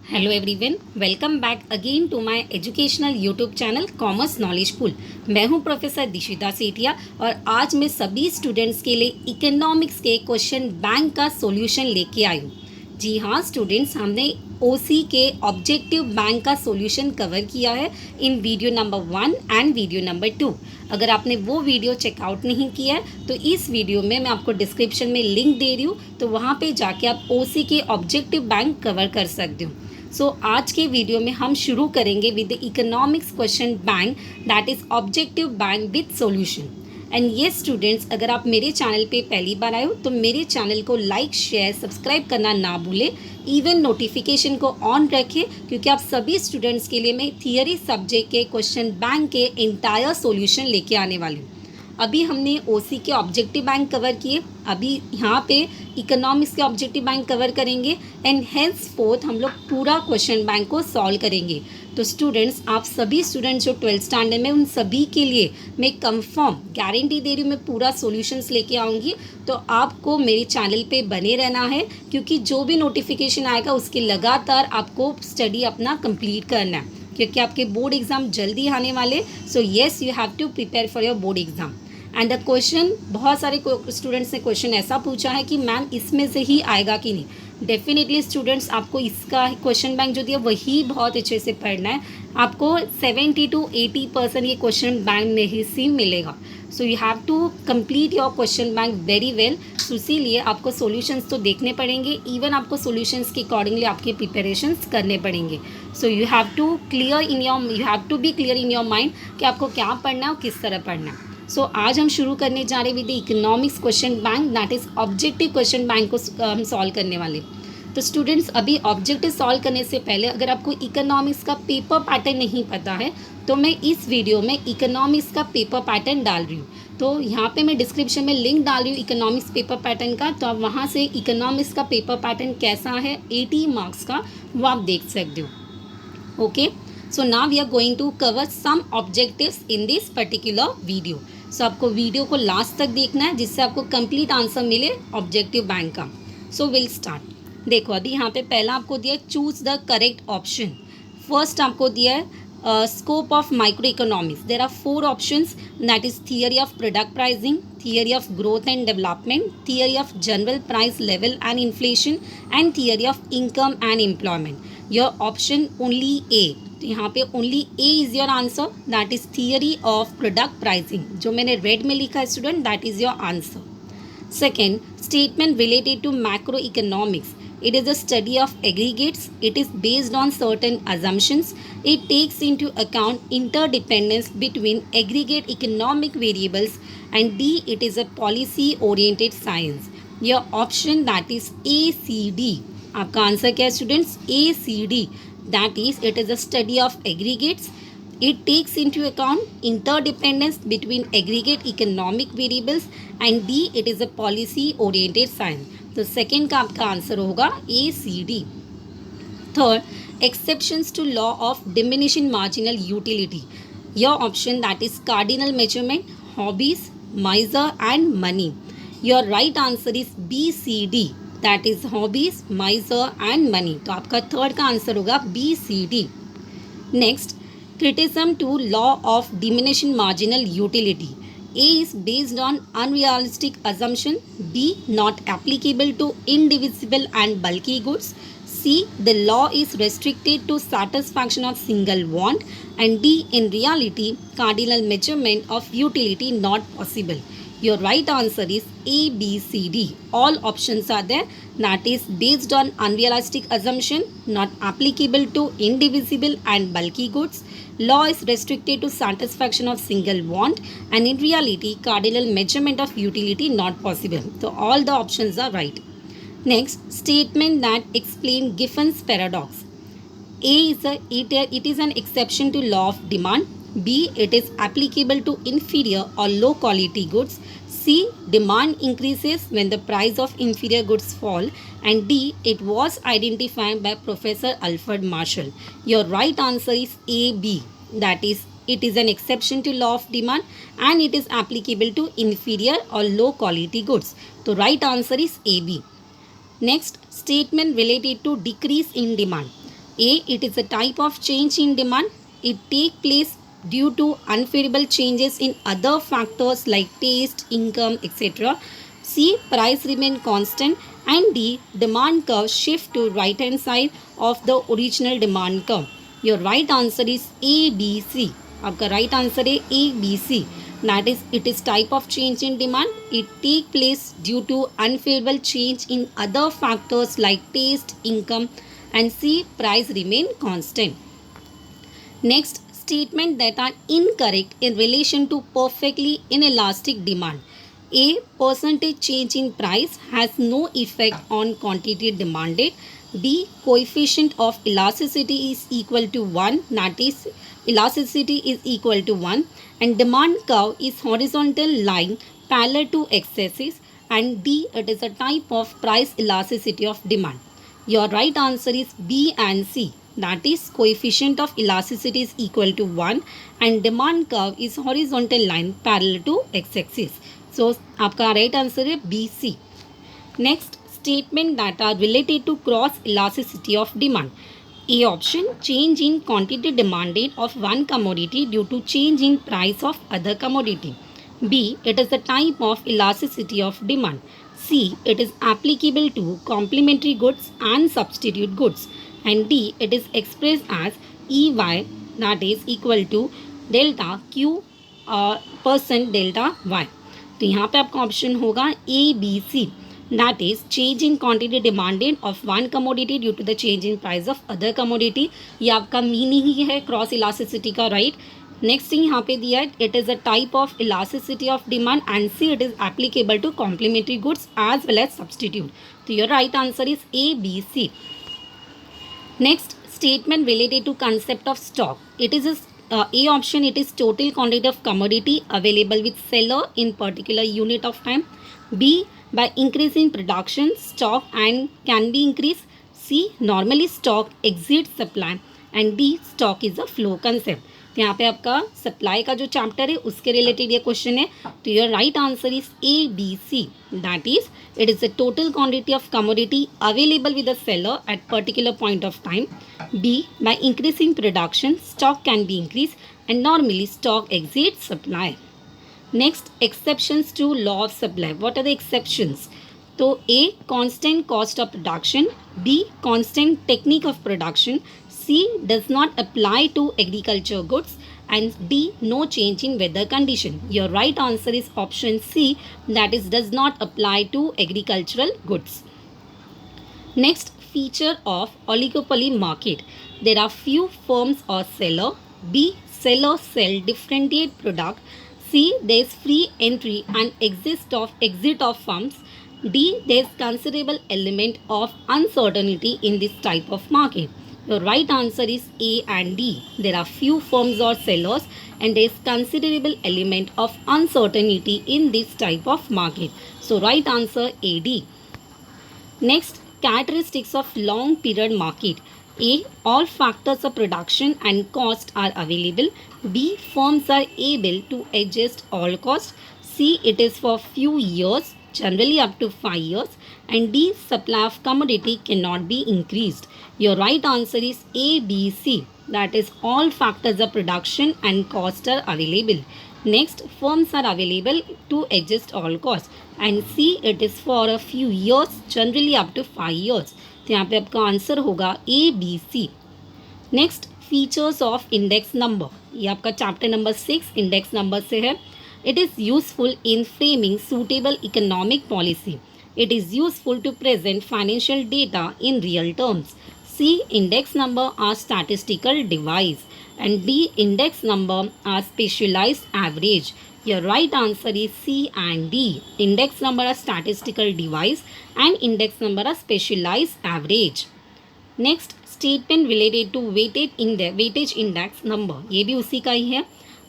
Hello everyone, welcome back again to my educational YouTube channel commerce knowledge pool. मैं हूं professor Dishita Sethia और आज मैं सभी स्टूडेंट्स के लिए इकोनॉमिक्स के क्वेश्चन बैंक का सॉल्यूशन लेके आई हूं। जी हाँ स्टूडेंट्स, हमने ओसी के ऑब्जेक्टिव बैंक का सॉल्यूशन कवर किया है in video number 1 and video number 2। अगर आपने वो वीडियो चेकआउट नहीं किया है तो इस वीडियो में मैं आपको डिस्क्रिप्शन में लिंक दे रही हूँ, तो वहाँ पे जाके आप ओसी के ऑब्जेक्टिव बैंक कवर कर सकते हो। आज के वीडियो में हम शुरू करेंगे with the economics question bank that is objective bank with solution. And ये स्टूडेंट्स, अगर आप मेरे चैनल पे पहली बार आए हो तो मेरे चैनल को लाइक शेयर सब्सक्राइब करना ना भूलें, इवन नोटिफिकेशन को ऑन रखें, क्योंकि आप सभी स्टूडेंट्स के लिए मैं थियरी सब्जेक्ट के क्वेश्चन बैंक के इंटायर सॉल्यूशन लेके आने वाली हूँ। अभी हमने ओसी के ऑब्जेक्टिव बैंक कवर किए, अभी यहाँ पे इकोनॉमिक्स के ऑब्जेक्टिव बैंक कवर करेंगे एंड हेंस फोर्थ हम लोग पूरा क्वेश्चन बैंक को सॉल्व करेंगे। तो स्टूडेंट्स, आप सभी स्टूडेंट्स जो 12th स्टैंडर्ड में, उन सभी के लिए मैं कंफर्म गारंटी दे रही हूँ, मैं पूरा सॉल्यूशंस लेके आऊँगी। तो आपको मेरे चैनल पे बने रहना है, क्योंकि जो भी नोटिफिकेशन आएगा उसके लगातार आपको स्टडी अपना कंप्लीट करना है, क्योंकि आपके बोर्ड एग्ज़ाम जल्दी आने वाले। So yes, you have to prepare for your board exam. And the question, बहुत सारे स्टूडेंट्स ने क्वेश्चन ऐसा पूछा है कि मैम इसमें से ही आएगा कि नहीं। डेफिनेटली स्टूडेंट्स, आपको इसका क्वेश्चन बैंक जो दिया वही बहुत अच्छे से पढ़ना है। आपको 70 to 80% ये क्वेश्चन बैंक में ही से मिलेगा। So you have to complete your question bank very well. So इसीलिए आपको सॉल्यूशंस तो देखने पड़ेंगे, इवन आपको सॉल्यूशंस के अकॉर्डिंगली आपके प्रिपरेशंस करने पड़ेंगे। So you have to be clear in your mind कि आपको क्या पढ़ना है और किस तरह पढ़ना है। आज हम शुरू करने जा रहे हैं with economics question bank that is objective question bank को हम सॉल्व करने वाले। तो स्टूडेंट्स, अभी ऑब्जेक्टिव सॉल्व करने से पहले अगर आपको इकोनॉमिक्स का पेपर पैटर्न नहीं पता है तो मैं इस वीडियो में इकोनॉमिक्स का पेपर पैटर्न डाल रही हूँ। तो यहाँ पे मैं डिस्क्रिप्शन में लिंक डाल रही हूँ इकोनॉमिक्स पेपर पैटर्न का, तो आप वहाँ से इकोनॉमिक्स का पेपर पैटर्न कैसा है 80 मार्क्स का वो आप देख सकते हो। Okay, so now we are going to cover some objectives in this particular video. So आपको वीडियो को लास्ट तक देखना है, जिससे आपको कंप्लीट आंसर मिले ऑब्जेक्टिव बैंक का। So will start. देखो, अभी यहाँ पे पहला आपको दिया है choose the correct option. First आपको दिया है scope of micro economics. There are 4 options, that is theory of product pricing, theory of growth and development, theory of general price level and inflation and theory of income and employment. Your option only A. तो यहाँ पे only A is your answer, that is theory of product pricing. जो मैंने red में लिखा है student, that is your answer. Second, statement related to macro economics. It is a study of aggregates. It is based on certain assumptions. It takes into account interdependence between aggregate economic variables. And D, it is a policy-oriented science. Your option, that is ACD. आपका answer क्या है students? ACD. That is, it is a study of aggregates. It takes into account interdependence between aggregate economic variables. And D, it is a policy-oriented science. तो second का आपका answer होगा ACD। Third, exceptions to law of diminishing marginal utility. Your option, that is cardinal measurement, hobbies, miser and money. Your right answer is BCD, that is hobbies, miser and money. तो आपका third का answer होगा BCD। Next, criticism to law of diminishing marginal utility. A is based on unrealistic assumption. B, not applicable to indivisible and bulky goods. C, the law is restricted to satisfaction of single want. And D, in reality, cardinal measurement of utility not possible. Your right answer is A, B, C, D. All options are there. That is based on unrealistic assumption, not applicable to indivisible and bulky goods. Law is restricted to satisfaction of single want, and in reality, cardinal measurement of utility not possible. So all the options are right. Next, statement that explain Giffen's paradox. A is it is an exception to law of demand. B, it is applicable to inferior or low quality goods. C, demand increases when the price of inferior goods fall. And D, it was identified by Professor Alfred Marshall. Your right answer is A, B. That is, it is an exception to law of demand and it is applicable to inferior or low quality goods. So right answer is A, B. Next, statement related to decrease in demand. A. It is a type of change in demand. It take place due to unfavorable changes in other factors like taste, income, etc. C. Price remain constant. And D. Demand curve shift to right hand side of the original demand curve. Your right answer is A, B, C. आपका right answer है A, B, C. That is, it is type of change in demand. It take place due to unfavorable change in other factors like taste, income, and C. Price remain constant. Next, statement that are incorrect in relation to perfectly inelastic demand. A. Percentage change in price has no effect on quantity demanded. B. Coefficient of elasticity is equal to 1, that is, elasticity is equal to 1, and demand curve is horizontal line parallel to x-axis. And D. It is a type of price elasticity of demand. Your right answer is B and C. That is, coefficient of elasticity is equal to 1 and demand curve is horizontal line parallel to x-axis. So, आपका right answer है B, C. Next, statement that are related to cross elasticity of demand. A option, change in quantity demanded of one commodity due to change in price of other commodity. B. It is a type of elasticity of demand. C. It is applicable to complementary goods and substitute goods. And D. It is expressed as EY, that is equal to delta Q percent delta Y. तो यहाँ पे आपका option होगा A, B, C. That is, change in quantity demanded of one commodity due to the change in price of other commodity. ये आपका meaning ही है cross elasticity का, राइट. नेक्स्ट थिंग यहाँ पे दिया है, it is a type of elasticity of demand and see it is applicable to complementary goods as well as substitute. तो your right answer is A, B, C. Next, statement related to concept of stock. It is A option, it is total quantity of commodity available with seller in particular unit of time. B, by increasing production, stock and can be increased. C, normally stock exceeds supply. And D, stock is a flow concept. तो यहाँ पे आपका supply का जो chapter है उसके related ये question है. तो your right answer is A, B, C. That is, it is the total quantity of commodity available with the seller at particular point of time. B, by increasing production, stock can be increase and normally stock exceeds supply. Next, exceptions to law of supply. What are the exceptions? तो A, constant cost of production. B, constant technique of production. C, does not apply to agriculture goods. And D, no change in weather condition. Your right answer is option C, that is, does not apply to agricultural goods. Next, feature of oligopoly market. There are few firms or seller. B, seller sell differentiate product. C, there is free entry and exit of firms. D, there is considerable element of uncertainty in this type of market. Your right answer is A and D. There are few firms or sellers and there is considerable element of uncertainty in this type of market. So right answer A, D. Next, characteristics of long period market. A, all factors of production and cost are available. B, firms are able to adjust all costs. C, it is for few years, generally up to 5 years. And D, supply of commodity cannot be increased. Your right answer is A, B, C. That is, all factors of production and cost are available. Next, firms are available to adjust all costs. And C, it is for a few years, generally up to 5 years. तो यहाँ पे आपका answer होगा A, B, C. Next, features of index number. ये आपका chapter number 6 index number से है. It is useful in framing suitable economic policy. It is useful to present financial data in real terms. C, index number are statistical device. And D, index number are specialized average. Your right answer is C and D. Index number are statistical device and index number are specialized average. Next, statement related to weightage index number. ये भी उसी का ही है.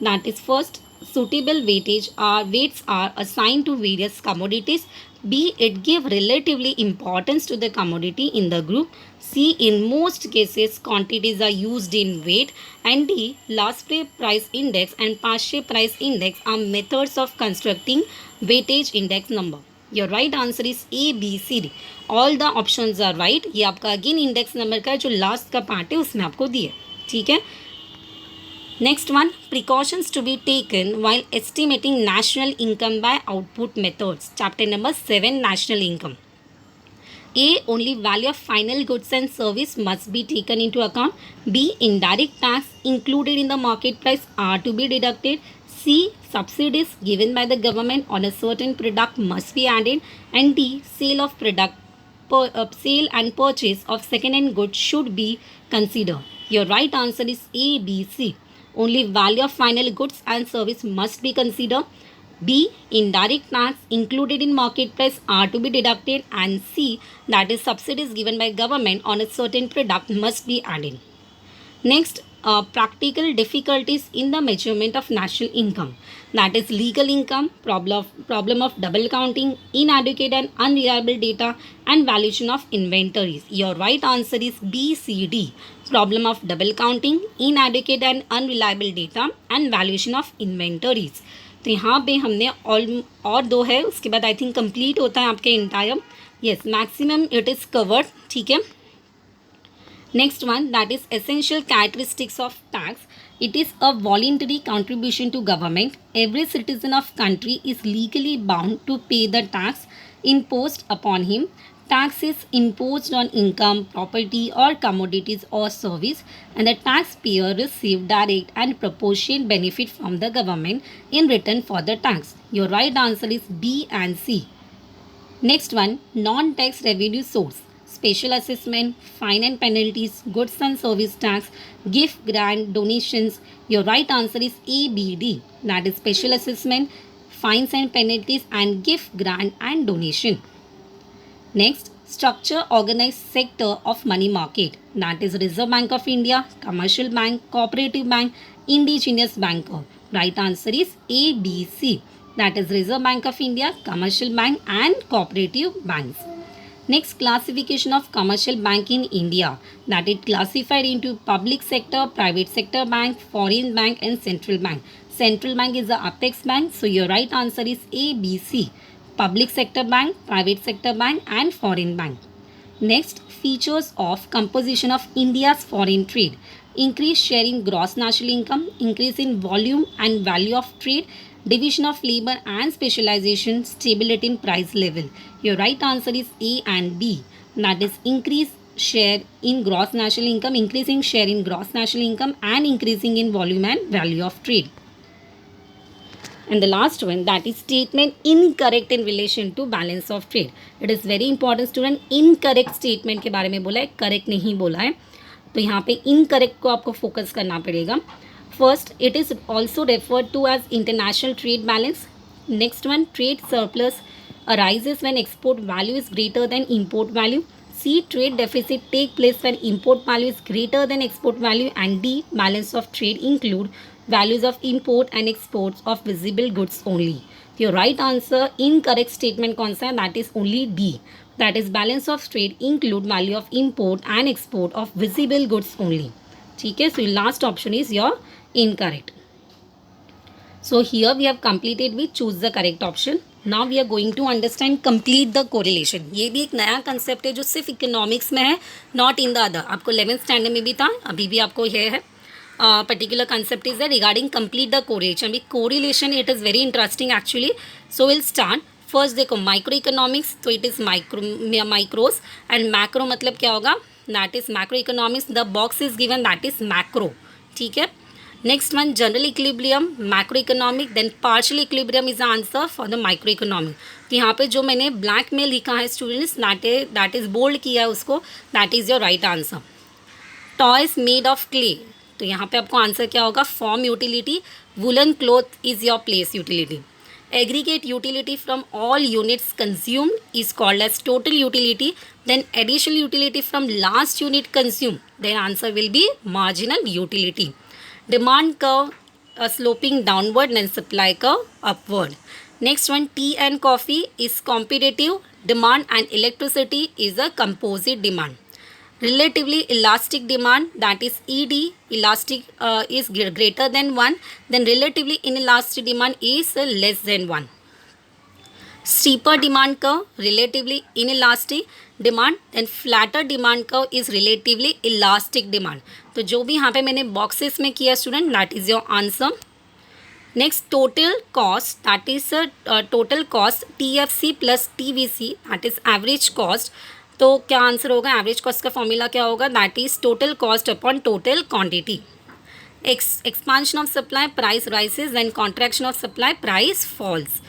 That is, first, suitable weights are assigned to various commodities. B, it give relatively importance to the commodity in the group. C, in most cases quantities are used in weight. And D, last price index and past price index are methods of constructing weightage index number. Your right answer is A B C D. All the options are right. ये आपका again index number का जो last का part है उसमें आपको दिए. ठीक है. Next one, precautions to be taken while estimating national income by output methods. Chapter number 7, national income. A. Only value of final goods and service must be taken into account. B. Indirect tax included in the market price are to be deducted. C. Subsidies given by the government on a certain product must be added. And D. Sale of product, sale and purchase of second-hand goods should be considered. Your right answer is A, B, C. Only value of final goods and service must be considered. B. Indirect tax included in market price are to be deducted. And C. That is subsidies given by government on a certain product must be added. Next, practical difficulties in the measurement of national income. That is legal income, problem of double counting, inadequate and unreliable data, and valuation of inventories. Your right answer is B, C, D. Problem of double counting, inadequate and unreliable data, and valuation of inventories. तो यहाँ पे हमने और दो है, उसके बाद I think complete होता है आपके entire. Yes, maximum it is covered. ठीक है. Next one, that is essential characteristics of tax. It is a voluntary contribution to government. Every citizen of country is legally bound to pay the tax imposed upon him. Tax is imposed on income, property or commodities or service, and the taxpayer receives direct and proportionate benefit from the government in return for the tax. Your right answer is B and C. Next one, non-tax revenue source. Special assessment, fine and penalties, goods and service tax, gift, grant, donations. Your right answer is A, B, D. That is special assessment, fines and penalties, and gift, grant and donation. Next, structure organized sector of money market. That is Reserve Bank of India, Commercial Bank, Cooperative Bank, Indigenous Banker. Right answer is A, B, C. That is Reserve Bank of India, Commercial Bank and Cooperative Banks. Next, classification of commercial bank in India. That is classified into public sector, private sector bank, foreign bank and central bank. Central bank is the apex bank. So your right answer is A, B, C. Public sector bank, private sector bank and foreign bank. Next, features of composition of India's foreign trade. Increase share in gross national income, increase in volume and value of trade, division of labor and specialization, stability in price level. Your right answer is A and B. That is increase share in gross national income, increasing share in gross national income and increasing in volume and value of trade. And the last one, that is statement incorrect in relation to balance of trade. It is very important student. Incorrect statement के बारे में बोला है, correct नहीं बोला है. तो यहाँ पे incorrect को आपको focus करना पड़ेगा. First, it is also referred to as international trade balance. Next one, trade surplus arises when export value is greater than import value. C, trade deficit take place when import value is greater than export value. And D, balance of trade include values of import and exports of visible goods only. Your right answer, incorrect statement कौन सा है? That is only D. That is balance of trade include value of import and export of visible goods only. ठीक है. So last option is your incorrect. So here we have completed with choose the correct option. Now we are going to understand complete the correlation. ये भी एक नया concept है जो सिर्फ economics में है, नॉट इन द अदर. आपको 11th स्टैंडर्ड में भी था, अभी भी आपको ये है. Particular concept is that regarding complete the correlation. With correlation it is very interesting actually. So we'll start. First देखो microeconomics, तो it is micros and macro मतलब क्या होगा? That is macroeconomics. The box is given, that is macro. ठीक है. Next one, general equilibrium, macroeconomic, then partial equilibrium is the answer for the microeconomic. तो यहाँ पे जो मैंने ब्लैक में लिखा है स्टूडेंट्स, that is बोल्ड किया है उसको, that is your right answer. Toys made of clay, तो यहाँ पे आपको आंसर क्या होगा? Form utility. Woollen cloth is your place utility. Aggregate utility from all units consumed is called as total utility. Then additional utility from last unit consume, then answer will be marginal utility. Demand curve sloping downward, then supply curve upward. Next one, tea and coffee is competitive demand and electricity is a composite demand. Relatively elastic demand, that is ED, elastic is greater than 1, then relatively inelastic demand is less than 1. steeper demand curve relatively inelastic demand, then flatter demand curve is relatively elastic demand. तो जो भी यहाँ पे मैंने boxes में किया student, that is your answer. Next total cost, that is total cost TFC plus TVC, that is average cost. तो क्या आंसर होगा? एवरेज कॉस्ट का फॉर्मूला क्या होगा? That is total cost upon total quantity. Expansion of supply, price rises, then contraction of supply, price falls.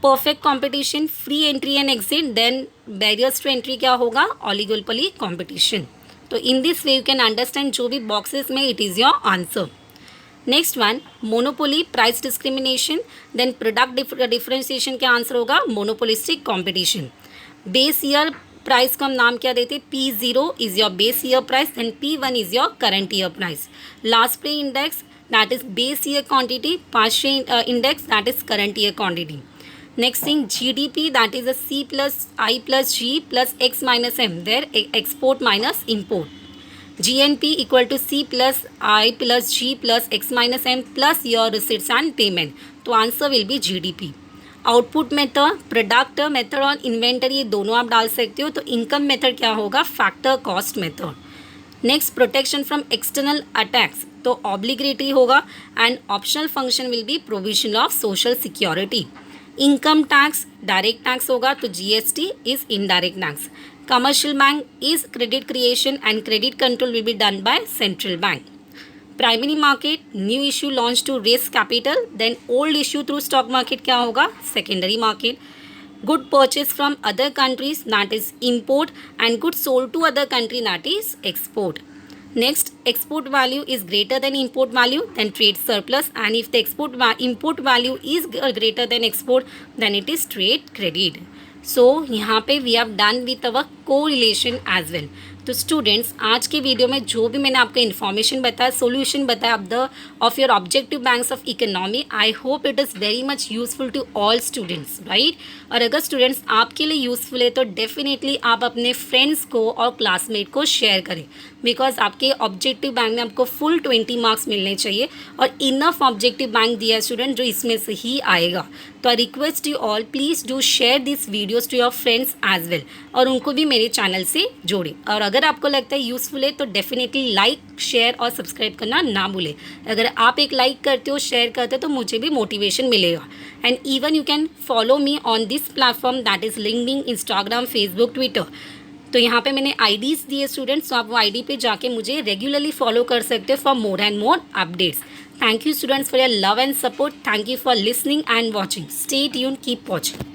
Perfect competition, free entry and exit, then barriers to entry क्या होगा? Oligopoly competition. तो in this way you can understand जो भी boxes में it is your answer. Next one, monopoly, price discrimination, then product differentiation क्या answer होगा? Monopolistic competition. Base year price को हम नाम क्या देते हैं? P0 is your base year price and P1 is your current year price. लास्ट पे index that is base year quantity, Paasche index that is current year quantity. Next thing GDP that is a C plus I plus G plus X minus M, there export minus import. GNP equal to C plus I plus G plus X minus M plus your receipts and payment. तो answer will be GDP. Output method, product method और inventory, ये दोनों आप डाल सकते हो. तो income method क्या होगा? Factor cost method. Next, protection from external attacks, तो ऑब्लिगेटरी होगा. And optional function will be provision of social security. Income tax direct tax होगा, तो GST is indirect tax. Commercial bank is credit creation and credit control will be done by central bank. Primary market, new issue launch to raise capital, then old issue through stock market क्या होगा? Secondary market. Good purchase from other countries that is import and good sold to other country that is export. Next, export value is greater than import value, then trade surplus, and if the import value is greater than export then it is trade credit. So यहाँ पे we have done with our correlation as well. तो students, आज के video में जो भी मैंने आपको इन्फॉर्मेशन बताया, सोल्यूशन बताया of your objective banks of economy, I hope it is very much useful to all students, right. और अगर स्टूडेंट्स आपके लिए यूजफुल है तो डेफिनेटली आप अपने फ्रेंड्स को और क्लासमेट को शेयर करें, बिकॉज आपके ऑब्जेक्टिव बैंक में आपको फुल 20 मार्क्स मिलने चाहिए और इनफ ऑब्जेक्टिव बैंक दिया है स्टूडेंट जो इसमें से ही आएगा. तो I request you all, please do share this videos to your friends as well, और उनको भी मेरे चैनल से जोड़ें. और अगर आपको लगता है यूज़फुल है तो डेफिनेटली लाइक, शेयर और सब्सक्राइब करना ना भूलें. अगर आप एक लाइक करते हो, शेयर करते हो, तो मुझे भी मोटिवेशन मिलेगा. And even you can follow me on this platform that is LinkedIn, Instagram, Facebook, Twitter. तो यहाँ पे मैंने IDs दिए स्टूडेंट्स, तो आप वो ID पे जाके मुझे रेगुलरली फॉलो कर सकते हो for more and more updates. Thank you students for your love and support. Thank you for listening and watching. Stay tuned, keep watching.